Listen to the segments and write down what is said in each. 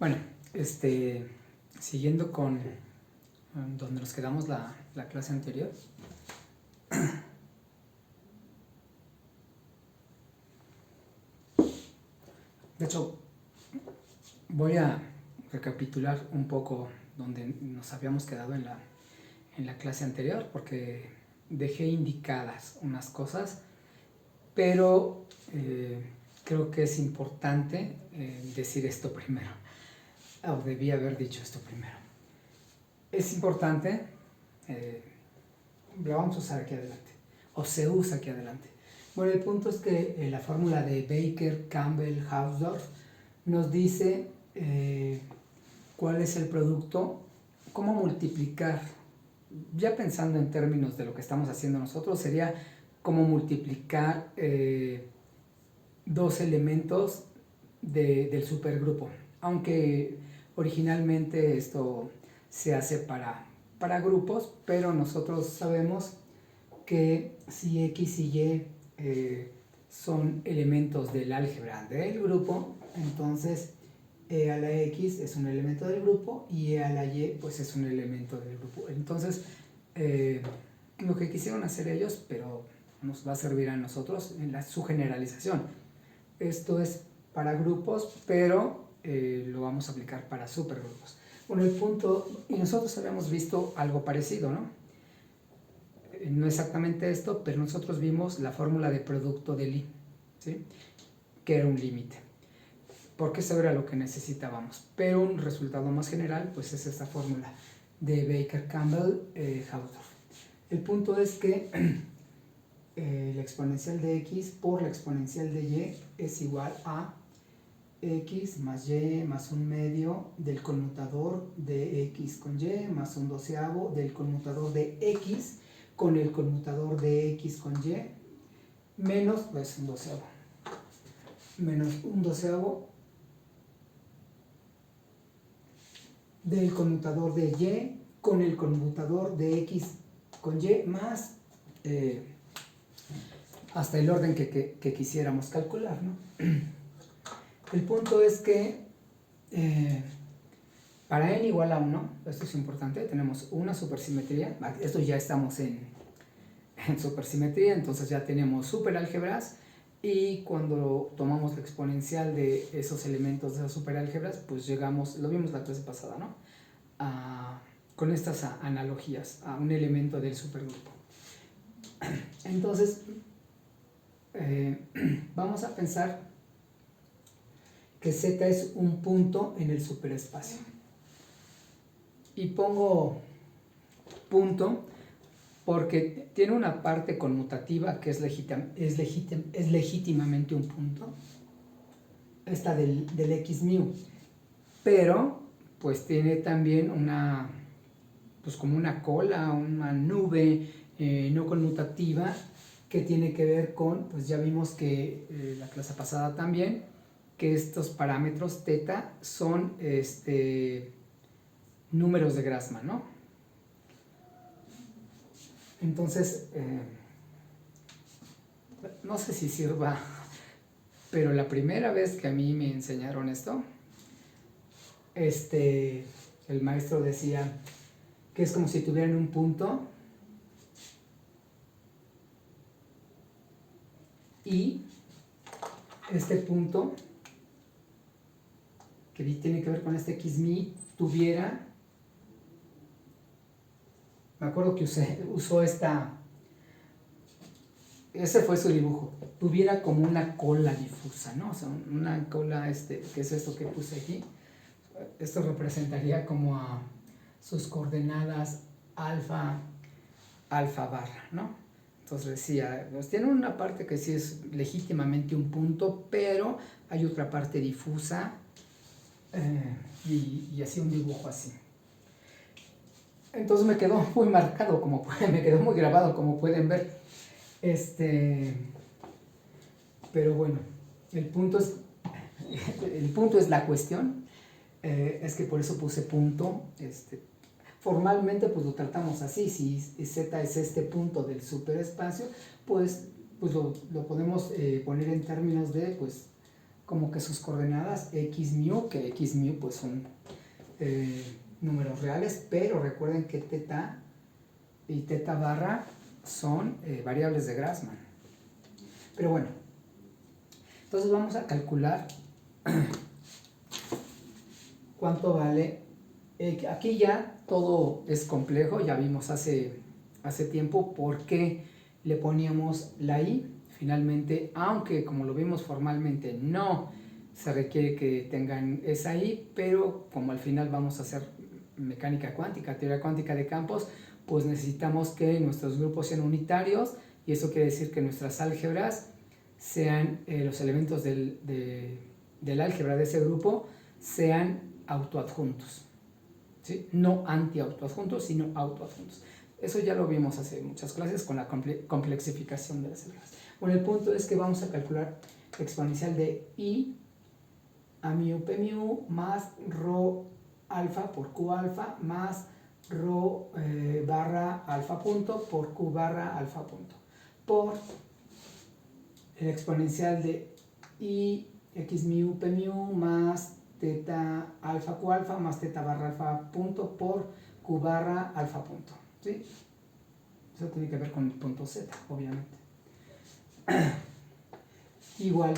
Bueno, siguiendo con donde nos quedamos la clase anterior. De hecho, voy a recapitular un poco donde nos habíamos quedado en la clase anterior, porque dejé indicadas unas cosas, pero creo que es importante decir esto primero, o debí haber dicho esto primero. Es importante, lo vamos a usar aquí adelante, o se usa aquí adelante. Bueno, el punto es que la fórmula de Baker, Campbell, Hausdorff nos dice cuál es el producto, cómo multiplicar. Ya pensando en términos de lo que estamos haciendo nosotros, sería cómo multiplicar dos elementos del supergrupo. Aunque originalmente esto se hace para grupos, pero nosotros sabemos que si X y Y son elementos del álgebra del grupo, entonces E a la X es un elemento del grupo y E a la Y pues es un elemento del grupo. Entonces lo que quisieron hacer ellos, pero nos va a servir a nosotros en su generalización. Esto es para grupos, pero lo vamos a aplicar para supergrupos. Bueno, el punto, y nosotros habíamos visto algo parecido, ¿no? No exactamente esto, pero nosotros vimos la fórmula de producto de Lie, ¿sí? Que era un límite, porque eso era lo que necesitábamos. Pero un resultado más general, pues es esta fórmula de Baker, Campbell, Hausdorff. El punto es que la exponencial de x por la exponencial de y es igual a x más y más un medio del conmutador de x con y más un doceavo del conmutador de x con el conmutador de x con y menos pues un doceavo menos un doceavo del conmutador de y con el conmutador de x con y más hasta el orden que quisiéramos calcular, ¿no? El punto es que para n igual a 1, esto es importante, tenemos una supersimetría, esto ya estamos en supersimetría, entonces ya tenemos superálgebras, y cuando tomamos la exponencial de esos elementos de esas superálgebras, pues llegamos, lo vimos la clase pasada, ¿no? Con estas analogías a un elemento del supergrupo. Entonces, vamos a pensar que Z es un punto en el superespacio. Y pongo punto porque tiene una parte conmutativa que es legítimamente un punto, esta del x mu, pero pues tiene también una, pues como una cola, una nube no conmutativa que tiene que ver con, pues ya vimos que la clase pasada también, que estos parámetros θ son números de Grassmann, ¿no? Entonces, no sé si sirva, pero la primera vez que a mí me enseñaron esto, el maestro decía que es como si tuvieran un punto y este punto que tiene que ver con este xmi tuviera, me acuerdo que usó esta, ese fue su dibujo, tuviera como una cola difusa, ¿no? O sea, una cola, que es esto que puse aquí, esto representaría como a sus coordenadas alfa barra, ¿no? Entonces decía, pues tiene una parte que sí es legítimamente un punto, pero hay otra parte difusa, y hacía un dibujo así. Entonces me quedó muy marcado, me quedó muy grabado, como pueden ver. Pero bueno, el punto es la cuestión, es que por eso puse punto. Formalmente pues lo tratamos así, si Z es este punto del superespacio, pues lo podemos poner en términos de, pues como que sus coordenadas x mu, que x mu pues son números reales, pero recuerden que teta y teta barra son variables de Grassmann. Pero bueno, entonces vamos a calcular cuánto vale. Aquí ya todo es complejo, ya vimos hace tiempo por qué le poníamos la i. Finalmente, aunque como lo vimos formalmente no se requiere que tengan esa i, pero como al final vamos a hacer mecánica cuántica, teoría cuántica de campos, pues necesitamos que nuestros grupos sean unitarios, y eso quiere decir que nuestras álgebras sean, los elementos del álgebra de ese grupo sean autoadjuntos, ¿sí? No anti-autoadjuntos, sino autoadjuntos. Eso ya lo vimos hace muchas clases con la complexificación de las álgebras. Bueno, el punto es que vamos a calcular la exponencial de i a mu p mu más rho alfa por q alfa más rho barra alfa punto por q barra alfa punto por el exponencial de i x mu p mu más teta alfa q alfa más teta barra alfa punto por q barra alfa punto, ¿sí? Eso tiene que ver con el punto z, obviamente. Igual.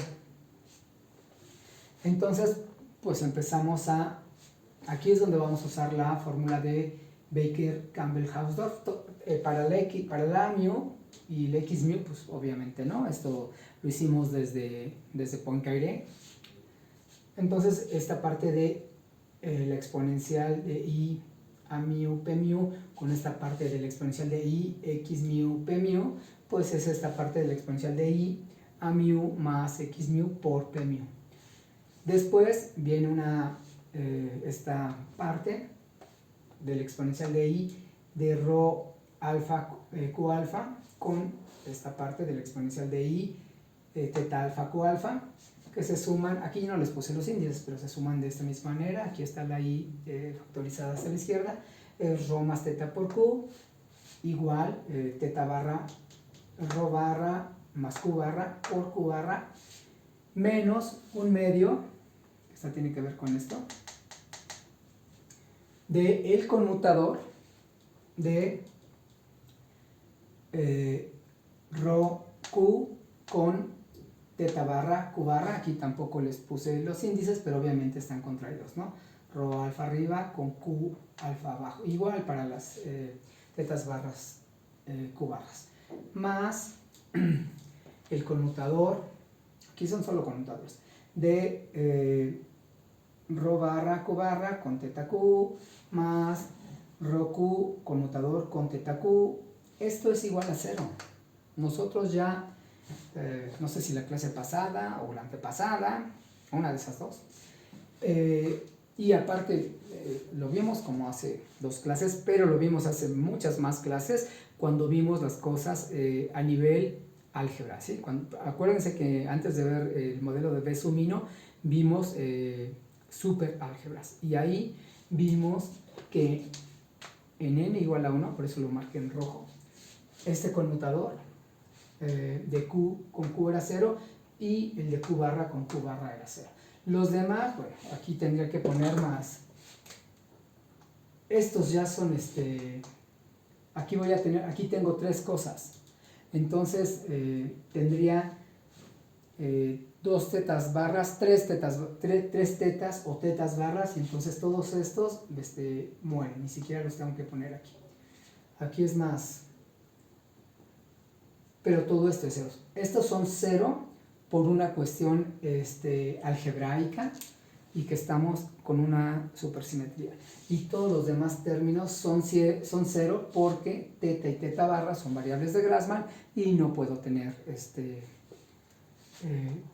Entonces, pues empezamos aquí es donde vamos a usar la fórmula de Baker-Campbell-Hausdorff para la mu y el x mu, pues obviamente no, esto lo hicimos desde Poincaré. Entonces, esta parte de la exponencial de i a mu p mu con esta parte de la exponencial de i x mu p mu, pues es esta parte de la exponencial de i a mu más x mu por p mu. Después viene esta parte de la exponencial de i de rho alfa q alfa con esta parte de la exponencial de i teta alfa q alfa, que se suman. Aquí no les puse los índices, pero se suman de esta misma manera. Aquí está la i factorizada hacia la izquierda, es rho más teta por q igual teta barra rho barra más q barra por q barra menos un medio, esta tiene que ver con esto, de el conmutador de rho q con teta barra q barra. Aquí tampoco les puse los índices, pero obviamente están contraídos, ¿no? Rho alfa arriba con q alfa abajo, igual para las tetas barras q barras, más el conmutador, aquí son solo conmutadores, de rho barra q barra con teta q más rho q conmutador con teta q. Esto es igual a 0. Nosotros ya, no sé si la clase pasada o la antepasada, una de esas dos, y aparte lo vimos como hace 2 clases, pero lo vimos hace muchas más clases cuando vimos las cosas a nivel álgebra, ¿sí? Acuérdense que antes de ver el modelo de Besu-Mino vimos superálgebras, y ahí vimos que en n igual a 1, por eso lo marqué en rojo, este conmutador de q con q era 0 y el de q barra con q barra era 0. Los demás, bueno, aquí tendría que poner más. Estos ya son, aquí tengo 3 cosas. Entonces tendría 2 tetas barras, 3 tetas o tetas barras, y entonces todos estos mueren, ni siquiera los tengo que poner aquí. Aquí es más, pero todo esto es 0. Estos son 0 por una cuestión algebraica y que estamos con una supersimetría. Y todos los demás términos son 0 porque teta y teta barra son variables de Grassmann y no puedo tener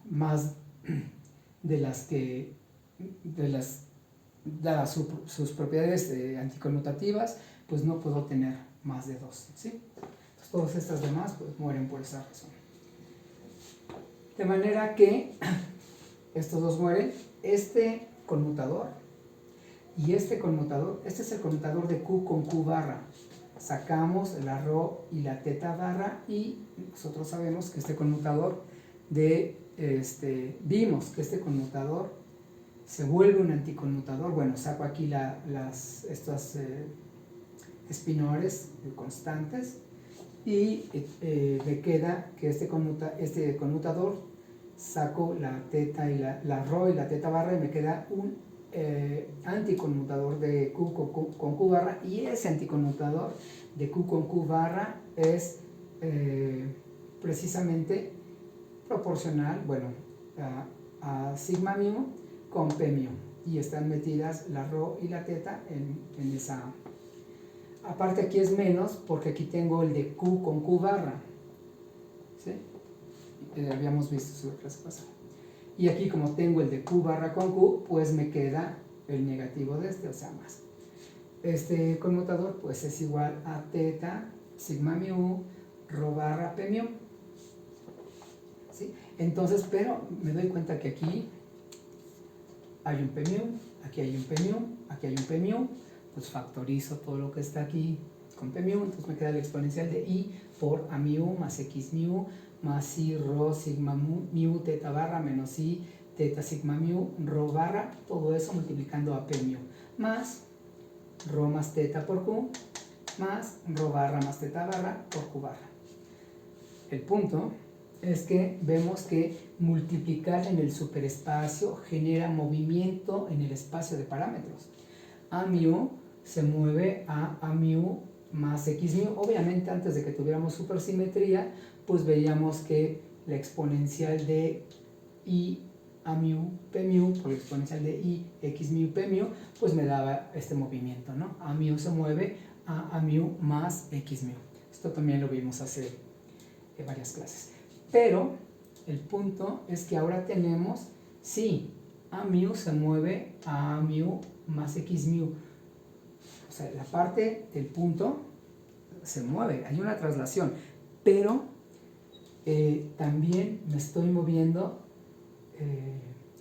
más dadas sus propiedades anticonmutativas, pues no puedo tener más de 2, ¿sí? Entonces, todas estas demás pues mueren por esa razón. De manera que estos dos mueren. Este conmutador y este conmutador, este es el conmutador de q con q barra. Sacamos la rho y la teta barra y nosotros sabemos que este conmutador vimos que este conmutador se vuelve un anticonmutador. Bueno, saco aquí estos espinores constantes y me queda que este conmutador, saco la teta y la rho y la teta barra y me queda un anticonmutador de Q con Q barra, y ese anticonmutador de Q con Q barra es precisamente proporcional, bueno, a sigma mu con p mu, y están metidas la rho y la teta en esa. Aparte aquí es menos porque aquí tengo el de Q con Q barra, ¿sí? Habíamos visto eso en la clase pasada. Y aquí como tengo el de Q barra con Q, pues me queda el negativo de o sea, más. Este conmutador pues es igual a teta sigma mu rho barra p mu, ¿sí? Entonces, pero me doy cuenta que aquí hay un p mu, aquí hay un p mu, aquí hay un p mu, pues factorizo todo lo que está aquí con p mu, entonces me queda la exponencial de i por a mu más x mu más i rho sigma mu teta barra menos i teta sigma mu rho barra, todo eso multiplicando a p mu, más rho más teta por q, más rho barra más teta barra por q barra. El punto es que vemos que multiplicar en el superespacio genera movimiento en el espacio de parámetros. A mu se mueve a mu más x mu. Obviamente antes de que tuviéramos supersimetría, pues veíamos que la exponencial de i a mu p mu por la exponencial de i x mu p mu, pues me daba este movimiento, ¿no? A mu se mueve a mu más x mu. Esto también lo vimos hace varias clases. Pero el punto es que ahora tenemos, sí, a mu se mueve a mu más x mu. O sea, la parte del punto se mueve, hay una traslación, pero también me estoy moviendo,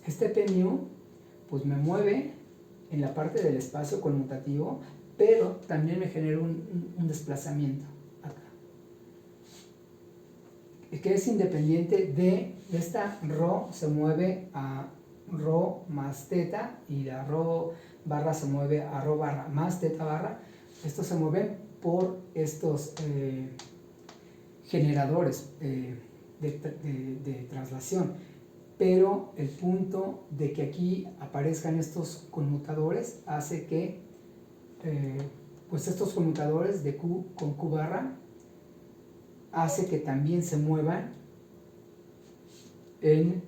este p mu, pues me mueve en la parte del espacio conmutativo, pero también me genera un desplazamiento acá, que es independiente de esta rho se mueve a rho más teta y la rho barra se mueve a rho barra más teta barra. Esto se mueve por estos generadores de traslación, pero el punto de que aquí aparezcan estos conmutadores hace que pues estos conmutadores de Q con Q barra hace que también se muevan en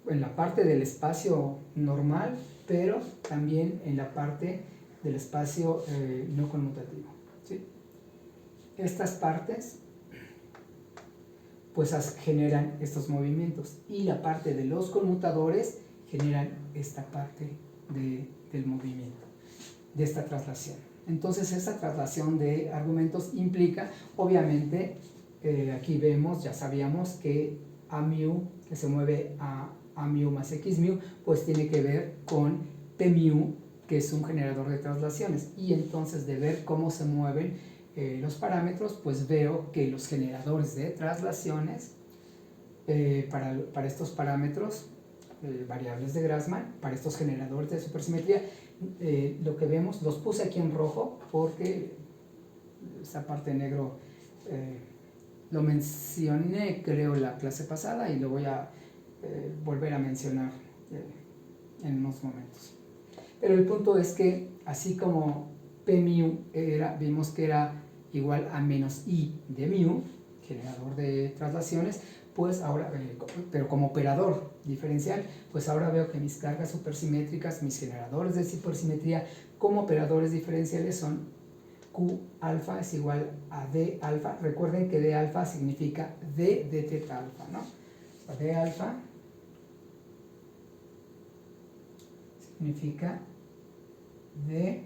la parte del espacio normal, pero también en la parte del espacio no conmutativo, ¿sí? Estas partes pues generan estos movimientos, y la parte de los conmutadores generan esta parte del movimiento, de esta traslación. Entonces esta traslación de argumentos implica, obviamente, aquí vemos, ya sabíamos que a mu, que se mueve a mu más x mu, pues tiene que ver con p mu, que es un generador de traslaciones. Y entonces, de ver cómo se mueven los parámetros, pues veo que los generadores de traslaciones para estos parámetros variables de Grassmann, para estos generadores de supersimetría, lo que vemos, los puse aquí en rojo porque esta parte en negro lo mencioné, creo, la clase pasada, y lo voy a volver a mencionar en unos momentos. Pero el punto es que, así como p mu vimos que era igual a menos i de mu, generador de traslaciones, pues ahora, pero como operador diferencial, pues ahora veo que mis cargas supersimétricas, mis generadores de supersimetría como operadores diferenciales son Q alfa es igual a D alfa. Recuerden que D alfa significa D de teta alfa, ¿no? O sea, D alfa significa D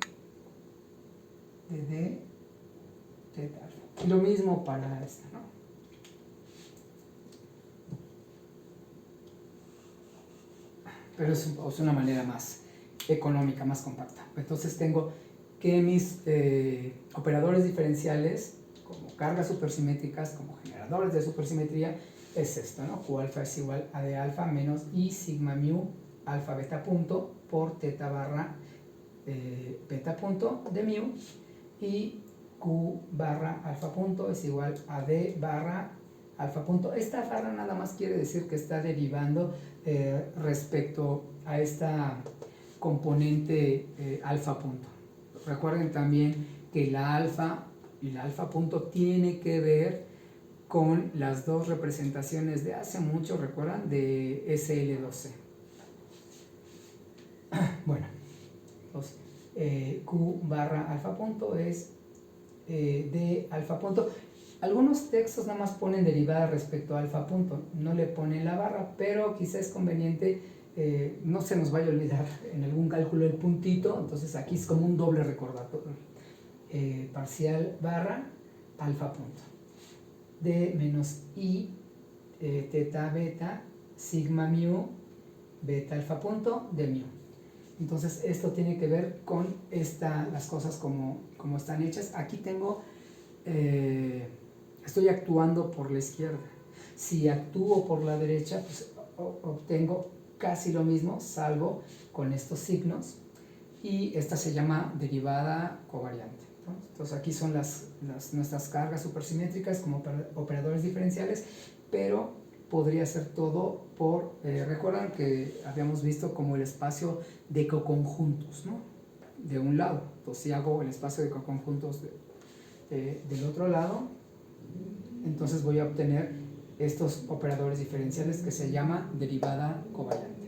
teta alfa. Y lo mismo para esta, ¿no? Pero es una manera más económica, más compacta. Entonces tengo que mis operadores diferenciales, como cargas supersimétricas, como generadores de supersimetría, es esto, ¿no? Q alfa es igual a D alfa menos I sigma mu alfa beta punto por teta barra beta punto de mu, y Q barra alfa punto es igual a D barra alfa punto. Esta barra nada más quiere decir que está derivando respecto a esta componente alfa punto. Recuerden también que la alfa y la alfa punto tiene que ver con las dos representaciones de hace mucho, ¿recuerdan? De SL12. Bueno, entonces, Q barra alfa punto es de alfa punto. Algunos textos nada más ponen derivada respecto a alfa punto, no le ponen la barra, pero quizás es conveniente, no se nos vaya a olvidar en algún cálculo el puntito, entonces aquí es como un doble recordatorio. Parcial barra alfa punto de menos I teta beta sigma mu beta alfa punto de mu. Entonces esto tiene que ver con las cosas como están hechas. Aquí tengo, estoy actuando por la izquierda. Si actúo por la derecha, pues obtengo casi lo mismo, salvo con estos signos, y esta se llama derivada covariante. Entonces aquí son nuestras cargas supersimétricas como operadores diferenciales, pero podría ser todo por, recuerdan que habíamos visto como el espacio de coconjuntos, ¿no? De un lado. Entonces si hago el espacio de coconjuntos del otro lado, entonces voy a obtener estos operadores diferenciales que se llama derivada covariante.